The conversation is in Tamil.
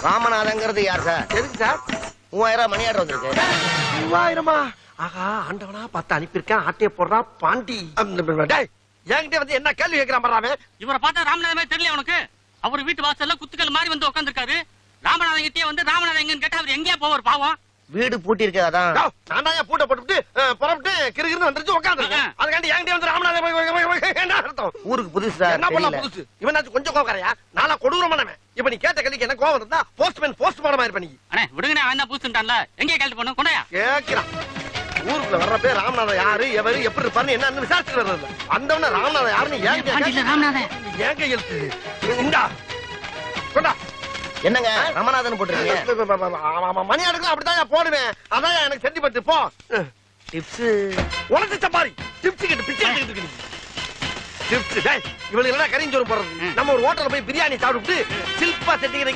ராமநாதங்கிறது யார் சார்? எதுக்கு சார்? 3000 மணி ஆர்டர் வந்திருக்கு. 3000? ஆகா, ஆண்டவனா பார்த்து அனுப்பியிருக்கேன். ஆட்டைய போடுறா பாண்டி. என்கிட்ட வந்து என்ன கேள்வி கேட்கிறான் பாரு. இவரை பார்த்தா ராமநாதமே தெரியல உனக்கு? அவர் வீட்டு வாசல்ல குத்துக்கள் மாதிரி வந்து உட்காந்துருக்காரு. ராமநாதன் கிட்டே வந்து ராமநாதன் எங்கன்னு கேட்டா அவர் எங்கேயா போவார் பாவம்? வீடு பூட்டி இருக்கு, அதான். நான் பூட்ட போட்டு புறப்பட்டு கிருகிருன்னு வந்துருச்சு உட்காந்துருக்கேன். அதுக்காண்டி என்கிட்ட வந்து ராமநாதன் என்ன அர்த்தம்? ஊருக்கு புதுசு சார். என்ன பண்ணலாம் புதுசு? இவனாச்சும் கொஞ்சம் கோவக்காரையா? நாளா கொடூரமானவன். இப்ப நீ கேட்ட கேள்விக்கு என்ன கோவம் இருந்தா போஸ்ட் மாடமா இருப்ப நீ. அண்ணே விடுங்கண்ணே, அவன் தான் பூசுட்டான்ல, எங்கே கேள்வி பண்ணும் கொண்டாயா கேட்கிறான். ஊருக்குள்ள வர்ற பேர் ராமநாதன் யாரு, எவரு, எப்படி இருப்பாரு என்ன விசாரிச்சு வர்றது. வந்தவன ராமநாதன் யாருன்னு ராமநாதன் ஏன் கையெழுத்து இந்தா கொண்டா. என்னங்க ராமநாதன் போட்டுருக்கீங்க? மணி அடுக்கலாம் அப்படிதான் போடுவேன். அதான் எனக்கு செஞ்சு பத்து போ. டிப்ஸ் உனக்கு சப்பாரி டிப்ஸ் கிட்ட பிச்சை எடுத்துக்கிட்டு டிப்ஸ். இவளுக்கு என்ன கறிஞ்சோறு போடுறது? நம்ம ஒரு ஹோட்டல்ல போய் பிரியாணி சாப்பிட்டு சில்பா செட்டிங்க